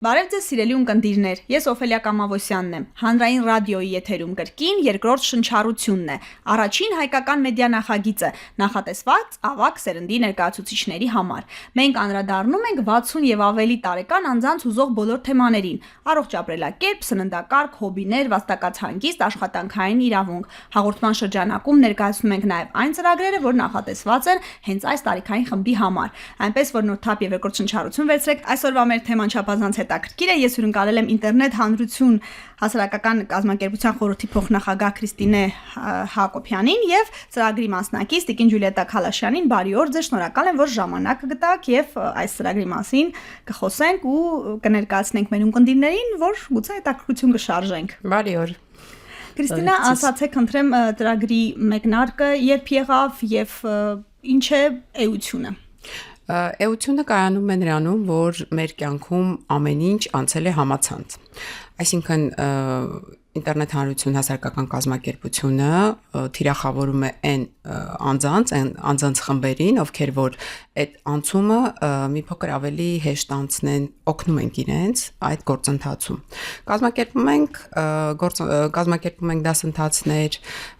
Բարև ձեզ սիրելի ունկնդիրներ, ես Օֆելիա Կամավոսյանն եմ, հանրային ռադիոյի եթերում կրկին երկրորդ շնչառությունն է, առաջին հայկական մեդիա նախագիծը, նախատեսված ավագ սերնդի ներկայացուցիչների համար։ Մենք անդրադառնում ենք 60 եւ ավելի տարեկան անձանց հուզող բոլոր թեմաներին՝ առողջ ապրելակերպ, սննդակարգ, հոբիներ, վաստակած հանգիստ, աշխատանքային իրավունք։ Հաղորդման շրջանակում ներկայացնում ենք նաեւ այն ծրագրերը, որ նախատեսված են հենց այս տարիքային խմբի համար։ Այնպես որ նոր թափ եւ երկրորդ շնչառություն վերցրեք, այսօրվա մեր թեման չափազանց հետաքրքիր է, ես հյուրընկալել եմ ինտերնետ հանրություն հասարակական կազմակերպության խորհրդի փոխնախագահ Քրիստինե Հակոբյանին եւ ծրագրի մասնակից Տիկին Ջուլիետա Քալաշյանին։ Բարի օր, ձեզ շնորհակալ եմ, որ ժամանակ կգտաք եւ այս ծրագրի մասին կխոսենք ու կներկայացնենք մեր ունկնդիրներին, որ գուցե հետաքրքրություն կշարժենք։ Բարի օր։ Քրիստինա, ասացեք, խնդրեմ, ծրագրի մեկնարկը երբ եղավ եւ ինչ է էությունը։ Էությունը կայանում է նրանում, որ մեր կյանքում ամեն ինչ անցել է համացանց։ Այսինքն ինտերնետ հանրություն հասարակական կազմակերպությունը թիրախավորում է այն անձանց խմբերին, ովքեր որ այդ անցումը մի փոքր ավելի հեշտ անցնեն, օգնում ենք իրենց այդ գործընթացում։ Կազմակերպում ենք դասընթացներ,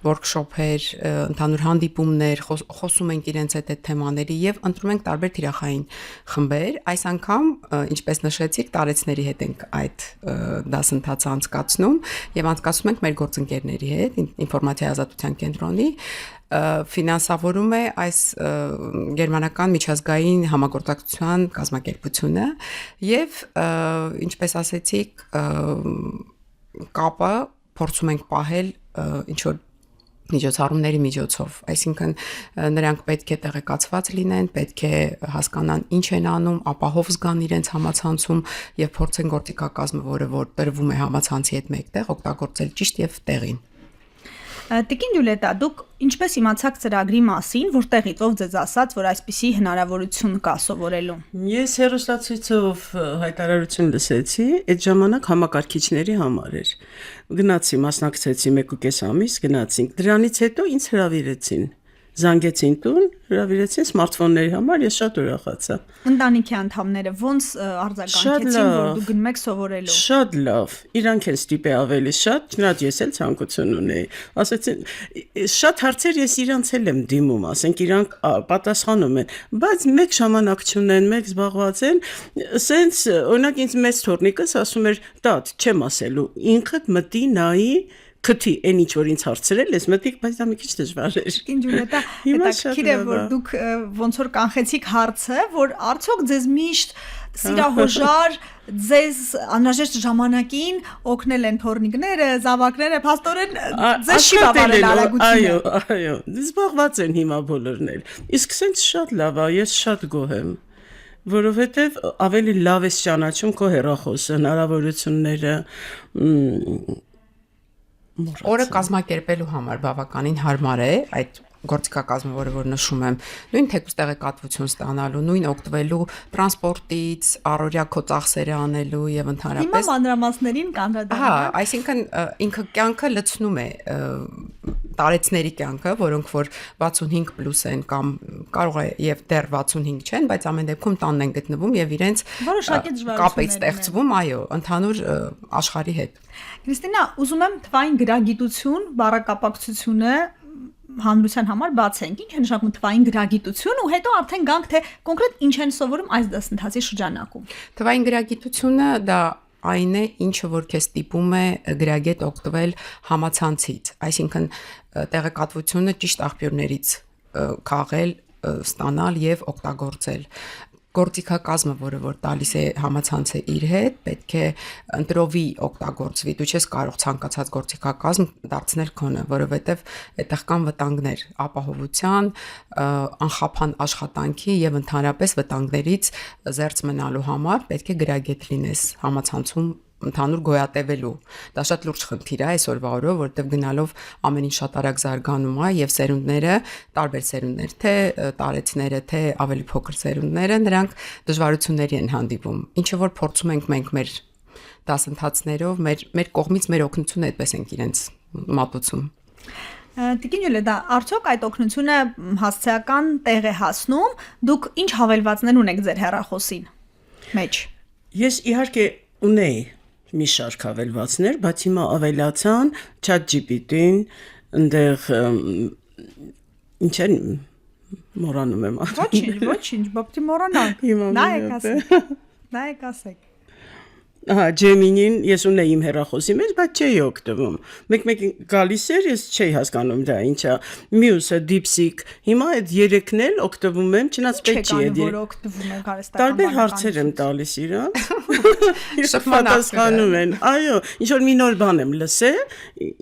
workshop-եր, ընդհանուր հանդիպումներ, խոսում ենք իրենց այդ թեմաների եւ ընտրում ենք տարբեր թիրախային խմբեր։ Այս անգամ, ինչպես նշեցիք, տարեցների հետ ենք այդ դասընթացը անցկացնում եւ անցկացնում ենք մեր գործընկերների հետ, ինֆորմացիայի ազատության կենտրոնի, ֆինանսավորում է այս գերմանական միջազգային համագործակցության կազմակերպությունը եւ ինչպես ասեցիք, կապը փորձում ենք պահել ինչ որ միջոցառումների միջոցով, այսինքն նրանք պետք է տեղեկացված լինեն, պետք է հասկանան ինչ են անում, ապահով զգան իրենց համացանցում եւ փորձեն գործիքակազմը, որը որ տրվում է համացանցի հետ մեկտեղ, օգտագործել ճիշտ եւ տեղին։ Տիկին Ջուլիետա, դուք ինչպես իմացաք ծրագրի մասին, որտեղից ով ձեզ ասաց, որ այսպիսի հնարավորություն կա սովորելու։ Ես հեռուստացույցով հայտարարություն լսեցի, այդ ժամանակ համակարգիչների համար էր։ Գնացի, մասնակցեցի 1.5 ամիս, գնացինք։ Դրանից հետո ինձ հրավիրեցին։ Զանգեցին տուն, հրավիրեցին սմարթֆոնների համար, ես շատ ուրախացա։ Ընտանիքի անդամները ոնց արձագանքեցին, որ դուք գնում եք սովորելու։ Շատ լավ, իրանք են ստիպե ավելի շատ, չնայած ես էլ ցանկություն ունեի։ Ասեցին, շատ հարցեր ես իրանց էլ եմ դիմում, ասենք իրանք պատասխանում են, բայց մեկ ժամանակ չունեն, մեկ զբաղված են, սենց օրինակ ինձ մեծ թորնիկս ասում էր, «Տատ, չեմ ասելու, ինքդ մտի նայի քթի, այն ինչ որ ինձ հարցրել ես, մտիկ, բայց դա մի քիչ դժվար էր»։ Տիկին Ջուլիետա, հետաքրքիր է, որ դուք ոնց որ կանխեցիք հարցը, որ արդյոք ձեզ միշտ սիրահոժար, ձեզ անհրաժեշտ ժամանակին օգնել են թորնիկները, զավակները, փաստորեն ձեզ չի բավարարել արագությունը։ Այո, զբաղված են հիմա բոլորն էլ։ Իսկ սենց շատ լավ է, ես շատ գոհ եմ, որովհետև ավելի լավ ես ճանաչում քո հեռախոսը, հնարավորությունները։ Օրը կազմակերպելու համար բավականին հարմար է այդ գործիքակազմը, որը որ նշում եմ, նույն թեկուզ տեղեկատվություն ստանալու, նույն օգտվելու տրանսպորտից, առօրյա քո ծախսերը անելու եւ ընդհանրապես Հիմա մանրամասներին կանդրադառնանք։ Հա, այսինքն ինքը կյանքը լցնում է տարեցների կյանքը, որոնք որ 65+ են կամ կարող է եւ դեռ 65 չեն, բայց ամեն դեպքում տանն են գտնվում եւ իրենց կապ է ստեղծվում, այո, ընդհանուր աշխարհի հետ։ Քրիստինա, ուզում եմ թվային գրագիտություն, բառակապակցությունը հանրության համար բացենք։ Ինչ է նշանակում թվային գրագիտություն ու հետո արդեն գանք թե կոնկրետ ինչ են սովորում այս դասընթացի շրջանակում։ Թվային գրագիտությունը դա այն է, ինչը որ քեզ ստիպում է գրագետ օգտվել համացանցից, այսինքն տեղեկատվությունը ճիշտ աղբյուրներից քաղել, ստանալ եւ օգտագործել։ Գործիքակազմը, որը որ տալիս է համացանցը իր հետ, պետք է ընտրովի օգտագործվի։ Դու չես կարող ցանկացած գործիքակազմ դարձնել քոնը, որովհետև այդտեղ կան վտանգներ ապահովության, անխափան աշխատանքի եւ ընդհանրապես վտանգներից զերծ մնալու համար պետք է գրագետ լինես համացանցում ընդհանուր գոյատևելու։ Դա շատ լուրջ խնդիր է այսօրվա օրով, որովհետև գնալով ամեն ինչ շատ արագ զարգանում է եւ սերունդները, տարբեր սերունդներ, թե տարեցները, թե ավելի փոքր սերունդները, նրանք դժվարությունների են հանդիպում։ Ինչը որ փորձում ենք մենք մեր դասընթացներով, մեր կողմից մեր օգնությունը այդպես ենք իրենց մատուցում։ Տիկին Ջուլիետա, արդյոք այդ օգնությունը հասցեական տեղ է հասնում, դուք ինչ հավելվածներ ունեք ձեր հեռախոսին մեջ։ Ես իհարկե ունեի մի շարք ավելվածներ, բայց հիմա ավելացան ChatGPT-ին, այնտեղ ինչ են մոռանում եմ։ Ոչինչ, բապտի մոռանանք։ Հիմա Նայեք ասեք։ Ահա Gemini-ին ես ունեի իմ հեռախոսի մեջ, բայց չէի օգտվում։ Մեկ գալիս էր, ես չէի հասկանում դա ինչա։ Մյուսը DeepSeek, հիմա այդ երեքն էլ օգտվում եմ, չնայած պետք չի որ օգտվում եք արհեստական տարբեր հարցեր եմ տալիս իրանց։ Պատասխանում են։ Այո, ինչ որ մի նոր բան եմ լսել,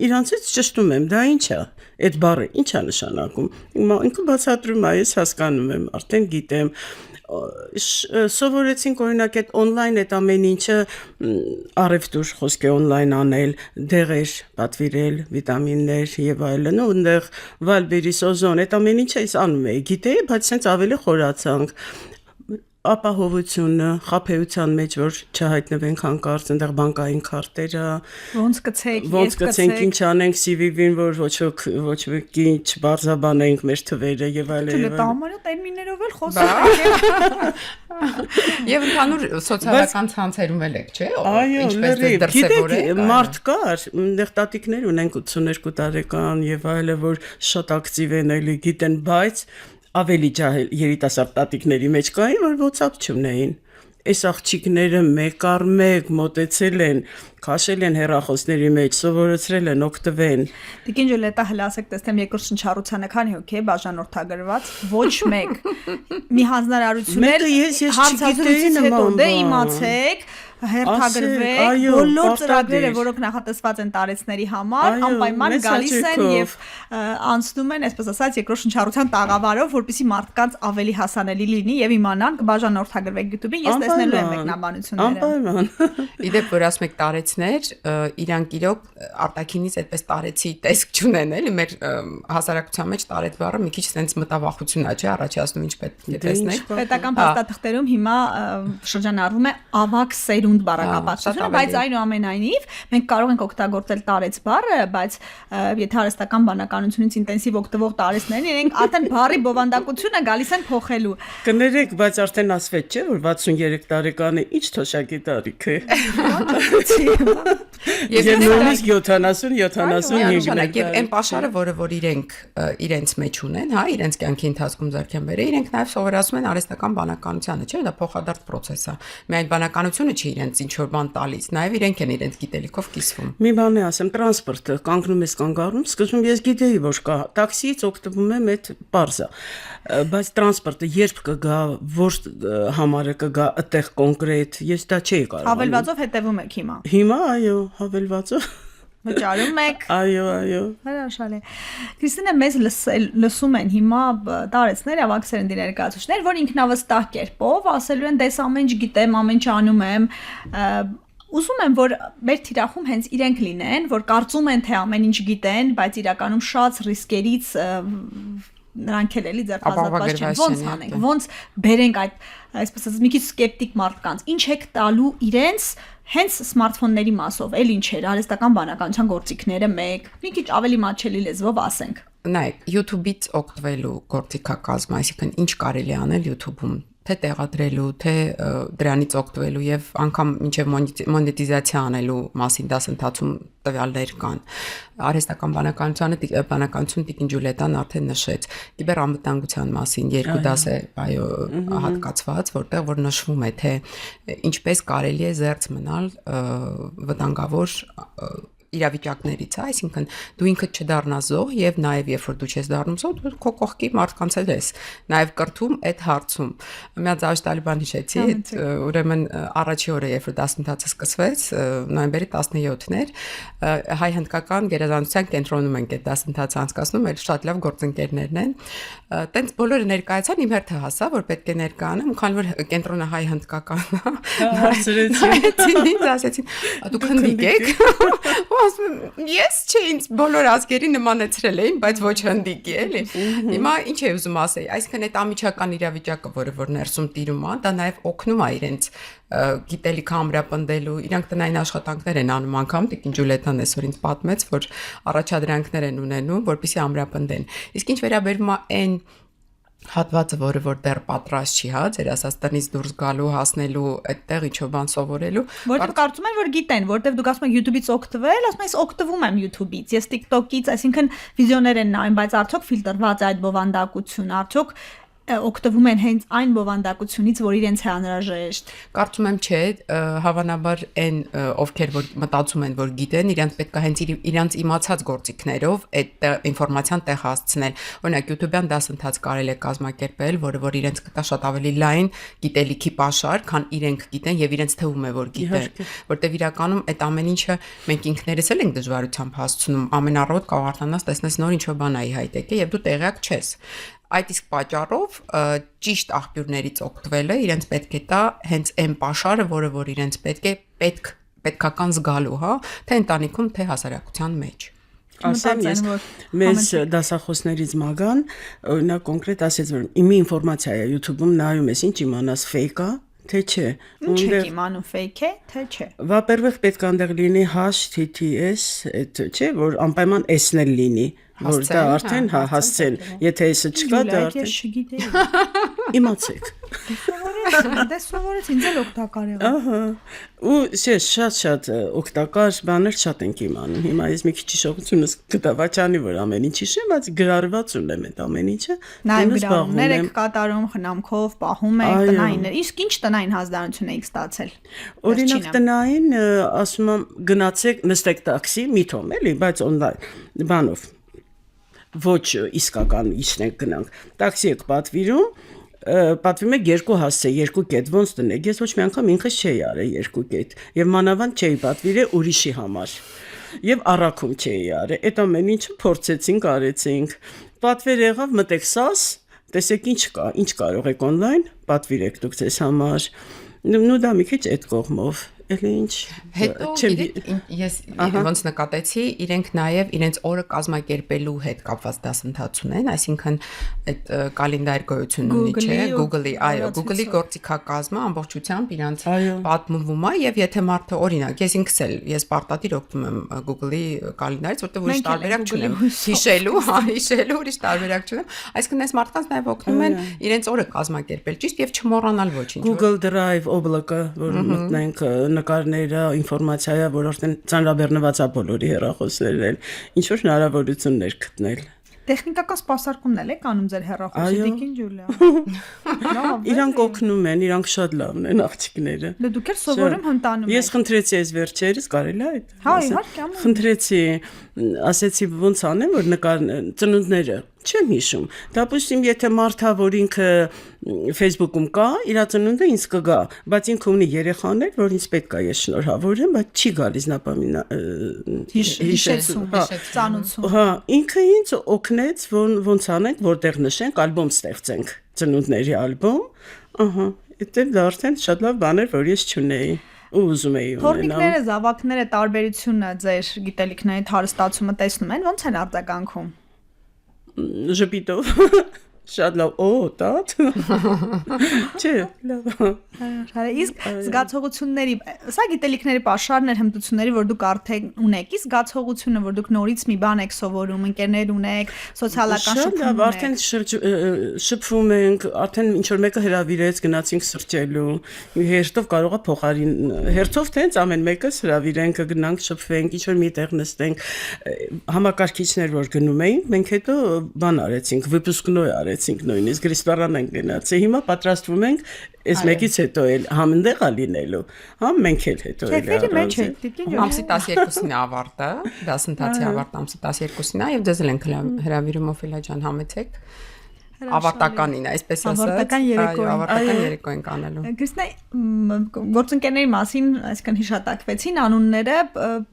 իրանցից ճշտում եմ, դա ինչ է։ Այդ բառը ինչ է նշանակում։ Ինքը բացատրում է, ես հասկանում եմ, արդեն գիտեմ։ Սովորեցինք օրինակ այդ on-line այդ ամեն ինչը առևտուր խոսքի on-line անել, դեղեր պատվիրել, վիտամիններ եւ այլն, ու այնտեղ Valberis Ozone այդ ամեն ինչը ես անում էի, գիտեի, բայց sense ավելի խորացանք ապահովությունը, խաբեության մեջ որ չհայտնվենք հանկարծ այնտեղ բանկային քարտերը, ոնց կցեք, ինչ անենք CVV-ին, որ ոչ մեկի չբարձաբանենք մեր թվերը եւ այլն։ Դա ամենա տերմիններով էլ խոսում Եվ ընդհանուր սոցիալական ցանցերում էլ եք, չէ՞։ Ինչպես դրսևորել։ Մարդ կար, այնտեղ տատիկներ ունենք 82 տարեկան եւ այլն, որ շատ ակտիվ են, էլի գիտեն, բայց ավելի ջահել երիտասարդ տատիկների մեջ կային, որ WhatsApp չունեին։ Այս աղջիկները մեկ առ մեկ մոտեցել են, քաշել են հեռախոսների մեջ, սովորեցրել են օգտվեն։ Տիկին Ջոլետա հլասեք տեսնեմ երկրորդ շնչառությանը քանի հոգի է բաժանորդագրված, ոչ մեկ։ Մի հանձնարարություն էր, ես չգիտեի նման դե իմացեք, հերթագրվեք, բոլոր ծրագրերը, որոնք նախատեսված են տարեցների համար, անպայման գալիս են եւ անցնում են, այսպես ասած, երկրորդ շնչառության տաղավարով, որպեսզի մարդկանց ավելի հասանելի լինի եւ իմանան կբաժանորդագրվեք YouTube-ին, ես տեսնելու եմ մեկնաբանությունները։ Անպայման։ Իդեպ որ ասում եք տարեցներ, իրանք իրոք արտաքինից այդպես տարեցի տեսք չունեն, էլի մեր հասարակության մեջ տարետ բառը մի քիչ sense մտավախություն է, չէ՞, առաջացնում ինչ պետք է տեսնեք։ Պետական փաստաթղթերում հիմա շրջանառվում է ավակ սերունդ բառակապակցությունը, բայց այնուամենայնիվ մենք կարող ենք օգտագործել տարեց բառը, բայց եթե արհեստական բանականությունից ինտենսիվ օգտվող տարեցներն իրենք արդեն բառի բովանդակությունը գալիս են փոխելու։ Կներեք, բայց արդեն ասվեց, չէ՞, որ 63 տարեկան է, ինչ թոշակի տարիք է։ Եվ նույնիսկ 70-75 եւ այն պաշարը, որ իրենց մեջ ունեն, հա, իրենց կյանքի ընթացքում ձեռքեն բերել, իրենք նաեւ սովորացնում են արհեստական բանականությանը, չէ՞, դա փոխադարձ process է։ Միայն բանականությունը չի իրենց ինչ որ բան տալիս, նաեւ իրենք են իրենց գիտելիքով կիսվում։ Մի բան է ասեմ, տրանսպորտը կանգնում ես կանգառում, սկզբում ես գիտեի, որ կա, տաքսիից օգտվում եմ այդ բարձը, բայց տրանսպորտը երբ կգա, որ համարը կգա այդտեղ կոնկրետ, ես դա չէի կարող։ Հավելվածով հետևում եք հիմա։ Հիմա այո, հավելվածով վճարում եք։ Այո։ Հրաշալի։ Քրիստինե, մեզ լսում են հիմա տարեցներ, ավակ սերնդի ներկայացուցիչներ, որ ինքնավստահ կերպով ասելու են, դες ամեն ինչ գիտեմ, ամեն ինչ անում եմ, ուզում եմ, որ մեր թիրախում հենց իրենք լինեն, որ կարծում են, թե ամեն ինչ գիտեն, բայց իրականում շատ ռիսկերից նրանք էլ էլի ձեռքազատված չեն, ոնց անենք, ոնց բերենք այդ, այսպես ասած, մի քիչ սկեպտիկ մարդկանց, ինչ եք տալու իրենց հենց սմարթֆոնների մասով, էլ ինչ էր, արհեստական բանականության գործիքները մեկ, մի քիչ ավելի մատչելի լեզվով ասենք։ Նայեք, YouTube-ից օգտվելու գործիքակազմ, այսինքն ինչ կարելի անել YouTube-ում, թե տեղադրելու, թե դրանից օգտվելու եւ անգամ մինչեւ մոնետիզացիա անելու մասին դասընթացում տվյալներ կան։ Արհեստական բանականություն Տիկին Ջուլետան արդեն նշեց։ Կիբերանվտանգության մասին երկու դաս է, այո, հատկացված, որտեղ որ նշվում է, թե ինչպես կարելի է զերծ մնալ վտանգավոր իրավիճակներից, այսինքն դու ինքդ չդառնաս զոհ եւ նաեւ երբ որ դու չես դառնում զոհ, դու քո կողքի մարդկանց էլ ես նաեւ կրթում այդ հարցում։ Մի հատ Զավշ բան հիշեցի, ուրեմն առաջի օրը երբ որ դասընթացը սկսվեց, նոյեմբերի 17-ն էր, հայ-հնդկական գերազանցության կենտրոնում ենք այդ դասընթացը անցկացնում, էլ շատ լավ գործընկերներն են։ Տենց բոլորը ներկայացան, իմ հերթը հասա, որ պետք է ներկայանամ, քանի որ կենտրոնը հայ-հնդկական է։ Ասեցին, դուք հնդիկ եք։ Ասում եմ, ես չէ, ինձ բոլոր ազգերի նմանեցրել էին, բայց ոչ հնդիկի, էլի։ Հիմա ինչ է ուզում ասել, այսինքն այդ ամիջական իրավիճակը, որ ներսում տիրում է, դա նաև օգնում է իրենց գիտելիքը ամրապնդելու, իրանք տնային աշխատանքներ են անում, անգամ Տիկին Ջուլետան այսօր ինձ պատմեց, որ առաջադրանքներ են ունենում, որպեսզի ամրապնդեն։ Իսկ ինչ վերաբերում է այն հատվածը, որը որ դեռ պատրաստ չի, հա, ձեր ասած տնից դուրս գալու, հասնելու այդտեղ ինչ-որ բան սովորելու։ Որտեղ կարծում են, որ գիտեն, որտեղ դուք ասում եք YouTube-ից օգտվել, ասում ես օգտվում եմ YouTube-ից, ես TikTok-ից, այսինքն վիդեոներ են նայում, բայց արդյոք ֆիլտրված է այդ բովանդակությունը, արդյոք օգտվում են հենց այն բովանդակությունից, որ իրենց է անհրաժեշտ։ Կարծում եմ չէ, հավանաբար այն ովքեր որ մտածում են, որ գիտեն, իրենց պետք է հենց իրենց իմացած գործիքներով այդ ինֆորմացիան տեղ հասցնել։ Օրինակ YouTube-յան դասընթաց կարելի է կազմակերպել, որը որ իրենց կտա շատ ավելի լայն գիտելիքի պաշար, քան իրենք գիտեն եւ իրենց թվում է, որ գիտեն, որտեվ իրականում այդ ամեն ինչը մենք ինքներս էլ ենք դժվարությամբ հասցնում։ Ամեն առավոտ կարող արթնանաս, տեսնես նոր ինչ-որ բան այի հայտեք եւ դու տեղյակ չես։ Այդ իսկ պատճառով ճիշտ աղբյուրներից օգտվելը իրենց պետք է տա հենց այն պաշարը, որը որ իրենց պետքական զգալու, հա, թե ընտանիքում, թե հասարակության մեջ։ Ասեմ ես մեզ դասախոսներից մագան, օրինակ կոնկրետ ասեց, որ իմի ինֆորմացիա է YouTube-ում նայում ես, ինչ իմանաս fake է, թե չէ։ Ինչ եք իմանում fake է, թե չէ։ Во-первых, պետք է այնտեղ լինի HTTPS, այդ չէ, որ անպայման S-ն էլ լինի, որ դա արդեն հասցեն, եթե S-ը չկա, դա արդեն չգիտեի։ իմացեք։ Դե սովորեց ինձ էլ օգտակար եղավ։ Ահա։ Ու շատ օգտակար բաներ շատ ենք իմանում։ Հիմա ես մի քիչ հիշողությունս կտավաճանի, որ ամեն ինչ հիշեմ, բայց գրառված ունեմ այդ ամեն ինչը։ Նայում գրառումներ եք կատարում, խնամքով, պահում եք տնայիններ։ Իսկ ինչ տնային հազդարություն եք ստացել։ Օրինակ տնային, ասում եմ, գնացեք, նստեք տաքսի, միթոմ էլի, բայց օնլայն բանով։ Ոչ իսկական իջնենք գնանք։ Տաքսի եք պատվիրում, պատվիրում եք 2 հասցե, 2 կետ, ոնց տնեք։ Ես ոչ մի անգամ ինքս չէի արել 2 կետ, եւ մանավանդ չէի պատվիրել ուրիշի համար։ Եվ առաքում չէի արել։ Այդ ամեն ինչը փորձեցինք, արեցինք։ Պատվեր եղավ, մտեք SAS, տեսեք ինչ կա, ինչ կարող եք օնլայն, պատվիրեք դուք ձեզ համար։ Նու դա մի քիչ այդ կողմով։ Էլի ինչ հետո ես ոնց նկատեցի իրենք նաև իրենց օրը կազմակերպելու հետ կապված դասընթաց ունեն, այսինքն այդ կալենդար գոյություն ունի, չէ, Google-ի, այո, Google-ի գործիքակազմը ամբողջությամբ իրանց պատմվում է եւ եթե մարդը օրինակ ես ինքս էլ ես պարտադիր օգտվում եմ Google-ի կալենդարից, որտեղ ուրիշ տարբերակ չունեմ հիշելու ուրիշ տարբերակ չունեմ, այսինքն այս մարդկանց նաև օգնում են իրենց օրը կազմակերպել ճիշտ եւ չմոռանալ ոչինչ։ Google Drive օբլոկը, որ մտնենք նկարները, ինֆորմացիա, որ արդեն ծանրաբեռնված է բոլորի հեռախոսներն, ինչ որ հնարավորություններ գտնել։ Տեխնիկական սպասարկումն էլ եք անում ձեր հեռախոսի Տիկին Ջուլիա։ Իրանք օգնում են, իրանք շատ լավն են աղջիկները։ Դե դուք էլ սովորում հմտանում եք։ Ես խնդրեցի այս վերջերս, կարելի է այդ։ Հա, իհարկե, ամեն։ Խնդրեցի, ասեցի ոնց անեմ, որ նկար ծնունդները չեմ հիշում։ Դապուստիմ, եթե մարդա, որ ինքը Facebook-ում կա, իր ծնունդը ինձ կգա, բայց ինքը ունի երեխաներ, որ ինձ պետք է ես շնորհավորեմ, բայց չի գալիս նապամինա հիշեցում, ծանուցում։ Հա, ինքը ինձ օգնեց, ոնց անենք, որտեղ նշենք, ալբոմ ստեղծենք, ծնունդների ալբոմ, ահա, այդտեղ դա արդեն շատ լավ բան էր, որ ես չունեի։ Ու ուզում էի ունենալ։ Թորնիկները, զավակները տարբերությունը ձեր գիտելիքների հարստացումը տեսնում են, ոնց են արձագանքում։ Ժպիտով շատ լավ, տատ։ Չէ, լավ։ Իսկ զգացողությունների, սա գիտելիքների պաշարներ, հմտությունների, որ դուք արդեն ունեք, իսկ զգացողությունը, որ դուք նորից մի բան եք սովորում, ընկերներ ունեք, սոցիալական շփում ունեք։ Արդեն շփվում ենք, արդեն ինչ որ մեկը հրավիրեց, գնացինք սրճելու, հերթով կարող է փոխարին, հերթով թե հենց ամեն մեկս հրավիրենք, գնանք շփվենք, ինչ որ մի տեղ նստենք, համակարգիչներ որ գնում էինք, մենք հետո բան արեցինք, վիպուսկնոյ արեցինք նույնիսկ ռեստորան ենք գնացել, հիմա պատրաստվում ենք այս մեկից հետո էլ համընդեղ է լինելու, հա մենք էլ հետո էլ Թեթերի մեջ է, Տիկին ամսի 12-ին է ավարտը, դասընթացի ավարտը ամսի 12-ին է եւ դες էլ ենք հրավիրում Օֆելիա ջան համեցեք ավարտականին, այսպես ասած, ավարտական երեկոյին, ավարտական երեկո ենք անելու։ Կրիստինա, գործընկերների մասին, այսինքն հիշատակվեցին անունները,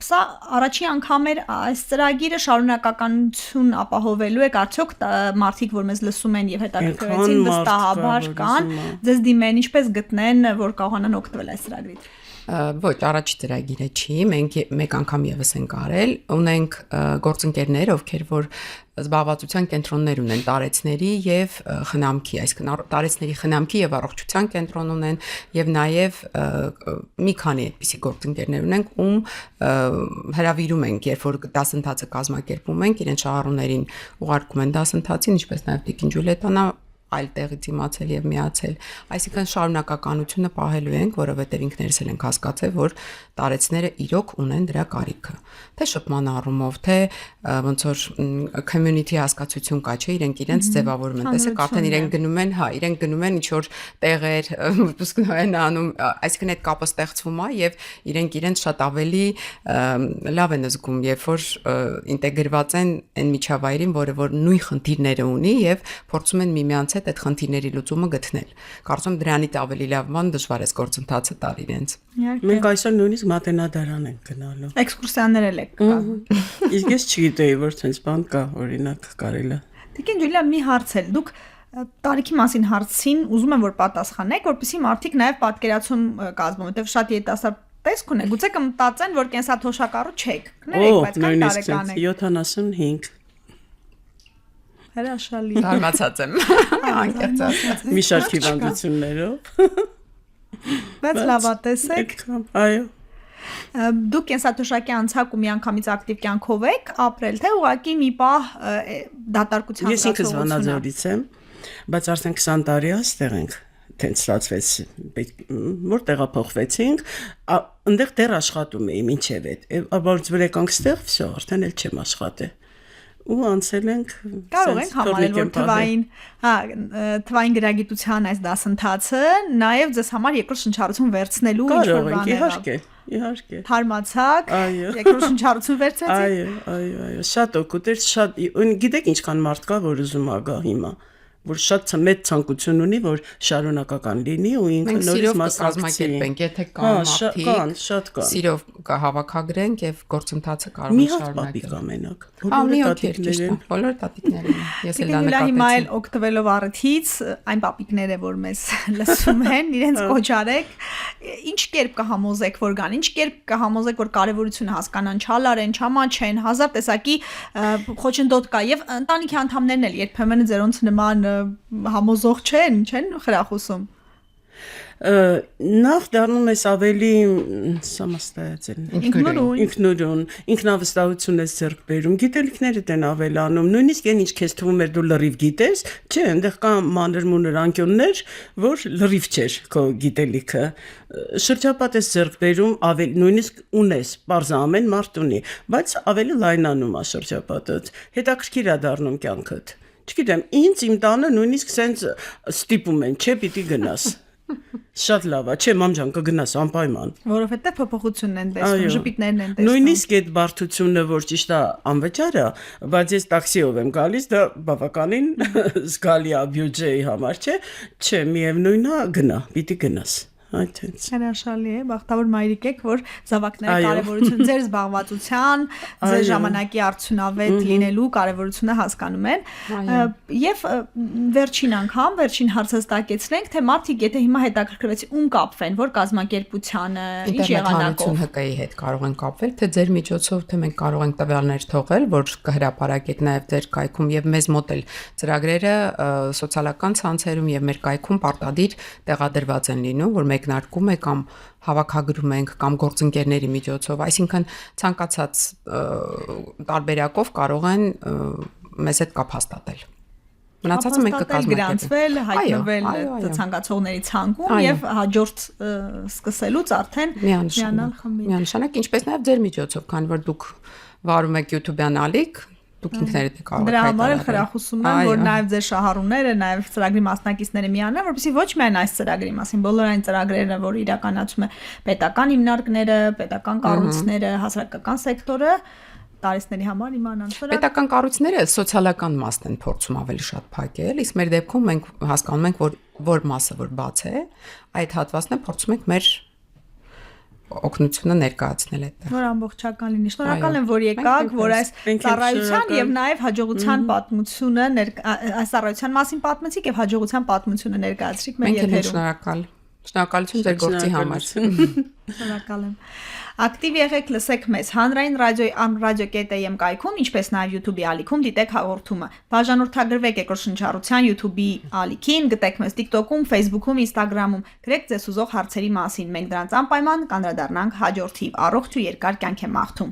սա առաջի անգամ էր այս ծրագիրը շարունակականություն ապահովելու եք, արդյոք մարդիկ, որ մեզ լսում են եւ հետաքրքրվեցին, վստահաբար կան, ձեզ դիմեն, ինչպես գտնեն, որ կարողանան օգտվել այս ծրագրից։ Ոչ, առաջի ծրագիրը չի, մենք մեկ անգամ եւս ենք արել, ունենք գործընկերներ, ովքեր որ զբաղվածության կենտրոններ ունեն տարեցների եւ խնամքի, այսինքն տարեցների խնամքի եւ առողջության կենտրոն ունեն եւ նաեւ մի քանի այդպիսի գործընկերներ ունենք, ում հրավիրում ենք, երբ որ դասընթացը կազմակերպում ենք, իրենց շահառուներին ուղարկում են դասընթացին, ինչպես նաեւ Տիկին Ջուլիետան այլ տեղից իմացել եւ միացել։ Այսինքն շարունակականությունը պահելու ենք, որովհետեւ ինքներս էլ ենք հասկացել, որ տարեցները իրոք ունեն դրա կարիքը։ Թե շփման առումով, թե ոնց որ community հասկացություն կա, չէ, իրենց ձևավորում են։ Տեսեք, արդեն իրենք գնում են ինչ որ տեղեր, վպուսկնային անում, այսինքն այդ կապը ստեղծվում է եւ իրենց շատ ավելի լավ են զգում, երբ որ ինտեգրված են այն միջավայրին, որը որ նույն խնդիրները ունի եւ փորձում են միմյանց հետ այդ խնդիրների լուծումը գտնել։ Կարծում եմ դրանից ավելի լավ բան դժվար է գործընթացը տալ իրենց։ Մենք այսօր նույնիսկ մատենադարան ենք գնալու։ Էքսկուրսիաներ էլ եք կա։ Իսկ ես չգիտեի, որ ցենց բան կա, օրինակ կարելի է։ Տիկին Ջուլիա, մի հարց էլ, դուք տարիքի մասին հարցին ուզում եմ որ պատասխանեք, որպեսզի մարդիկ նաև պատկերացում կազմում, որտեղ շատ երիտասարդ տեսք ունեն, գուցե կմտածեն, որ կենսաթոշակառու չեք։ Կներեք, բայց կան տարեկան եք։ 75 Հրաշալի։ Զարմացած եմ։ Անկեղծ։ մի շարք հիվանդություններով։ Բայց լավատես եք։ Այո։ Դուք կենսաթոշակի անցակ ու միանգամից ակտիվ կյանքով եք ապրել, թե ուղղակի մի պահ դատարկության Ես ինքս Վանաձորից եմ, բայց արդեն 20 տարի այստեղ ենք։ Տենց ստացվեց, որ տեղափոխվեցինք, այնտեղ դեռ աշխատում էի մինչև այդ։ Բայց որ եկանք ստեղ, վсё, արդեն էլ չեմ աշխատել։ Ու անցել ենք կարող ենք համարել որ թվային գրագիտության այս դասընթացը նաև ձեզ համար երկրորդ շնչառություն վերցնելու ինչ որ բան է։ Իհարկե։ Հարմացակ, երկրորդ շնչառություն վերցեցիք։ Այո, շատ օգուտ էր, շատ գիտեք ինչքան մարդ կա, որ ուզում է գա հիմա, որ շատ մեծ ցանկություն ունի, որ շարունակական լինի ու ինքը նորից մասնակցենք, եթե կան մարդիկ, շատ կան։ Սիրով կհավաքագրենք եւ գործընթացը կարող է շարունակել։ Ամենակ։ Բոլոր տատիկներն են։ Ես էլ դա նկատեցի։ Հիմա էլ օգտվելով առիթից, այն պապիկները, որ մեզ լսում են, իրենց կոչարեք, ինչ կերպ կհամոզեք, որ գան, ինչ կերպ կհամոզեք, որ կարևորությունը հասկանան, չալարեն, չամաչեն, հազար տեսակի խոչընդոտ կա եւ ընտանիքի անդամներն էլ երբեմն ձերոնց նման համոզող չեն խրախուսում։ Նախ դառնում ես ավելի սամաստայացել, ինքնուրույն, ինքնավստահություն ես ձեռք բերում, գիտելիքներդ են ավելանում, նույնիսկ այն ինչ քեզ թվում էր դու լրիվ գիտես, չէ, այնտեղ կա մանր-մունր անկյուններ, որ լրիվ չէր քո գիտելիքը, շրջապատ ես ձեռք բերում, նույնիսկ ունես, պարզ ամեն մարդ ունի, բայց ավելի լայնանում է շրջապատդ, հետաքրքիր է դառնում կյանքդ։ Չգիտեմ, ինձ իմ տանը նույնիսկ սենց ստիպում են, չէ, պիտի գնաս։ Շատ լավ է, չէ, մամ ջան, կգնաս անպայման։ Որովհետև փոփոխությունն են տեսնում, ժպիտներն են տեսնում։ Նույնիսկ այդ բարդությունը, որ ճիշտ է, անվճար է, բայց ես տաքսիով եմ գալիս, դա բավականին զգալի է բյուջեի համար, չէ, միևնույն է, գնա, պիտի գնաս։ Այդտենց։ Հրաշալի է, բախտավոր մայրիկ եք, որ զավակների կարևորությունը ձեր զբաղվածության, ձեր ժամանակի արդյունավետ լինելու կարևորությունը հասկանում են։ Եվ վերջին անգամ, վերջին հարցը ստակեցնենք, թե մարդիկ եթե հիմա հետաքրքրվեցի ում կապվեն, որ կազմակերպությանը, ինչ եղանակով ՀԿ-ի հետ կարող են կապվել, թե ձեր միջոցով, թե մենք կարող ենք տվյալներ թողել, որ կհրապարակեք նաև ձեր կայքում եւ մեզ մոտ էլ ծրագրերը սոցիալական ցանցերում եւ մեր կայքում պարտադիր տեղադրված են լինում, որ մեկնարկում է կամ հավաքագրում ենք կամ գործընկերների միջոցով, այսինքն ցանկացած տարբերակով կարող են մեզ հետ կապ հաստատել։ Մնացածը մենք կկազմակերպենք։ Գրանցվել, հայտնվել ցանկացողների ցանկում եւ հաջորդ սկսելուց արդեն միանալ խմբին։ Միանշանակ, ինչպես նաեւ ձեր միջոցով, քանի որ դուք վարում եք YouTube-յան ալիք, դուք ինքներդ եք կարող դրա համար էլ խրախուսում եմ, որ նաև ձեր շահառուները, նաև ծրագրի մասնակիցները միանան, որպեսզի ոչ միայն այս ծրագրի մասին, բոլոր այն ծրագրերը, որ իրականացում է պետական հիմնարկները, պետական կառույցները, հասարակական սեկտորը, տարիցների համար իմանան։ Պետական կառույցները սոցիալական մասն են փորձում ավելի շատ փակել, իսկ մեր դեպքում մենք հասկանում ենք, որ մասը որ բաց է, այդ հատվածն է փորձում ենք մեր օգնությունը ներկայացնել այդտեղ։ Որ ամբողջական լինի։ Շնորհակալ եմ, որ եկաք, որ այս ծառայության եւ նաեւ հաջողության պատմությունը այս ծառայության մասին պատմեցիք եւ հաջողության պատմությունը ներկայացրիք մեր եթերում։ Մենք շնորհակալ։ Շնորհակալություն ձեր գործի համար։ Շնորհակալ եմ։ Ակտիվ եղեք, լսեք մեզ հանրային ռադիոյի am.radio.am կայքում, ինչպես նաև YouTube-ի ալիքում դիտեք հաղորդումը։ Բաժանորդագրվեք երկրորդ շնչառության YouTube-ի ալիքին, գտեք մեզ TikTok-ում, Facebook-ում, Instagram-ում, գրեք ձեզ ուզող հարցերի մասին։ Մենք դրանց անպայման կանդրադառնանք հաջորդիվ։ Առողջ ու երկար կյանք եմ մաղթում։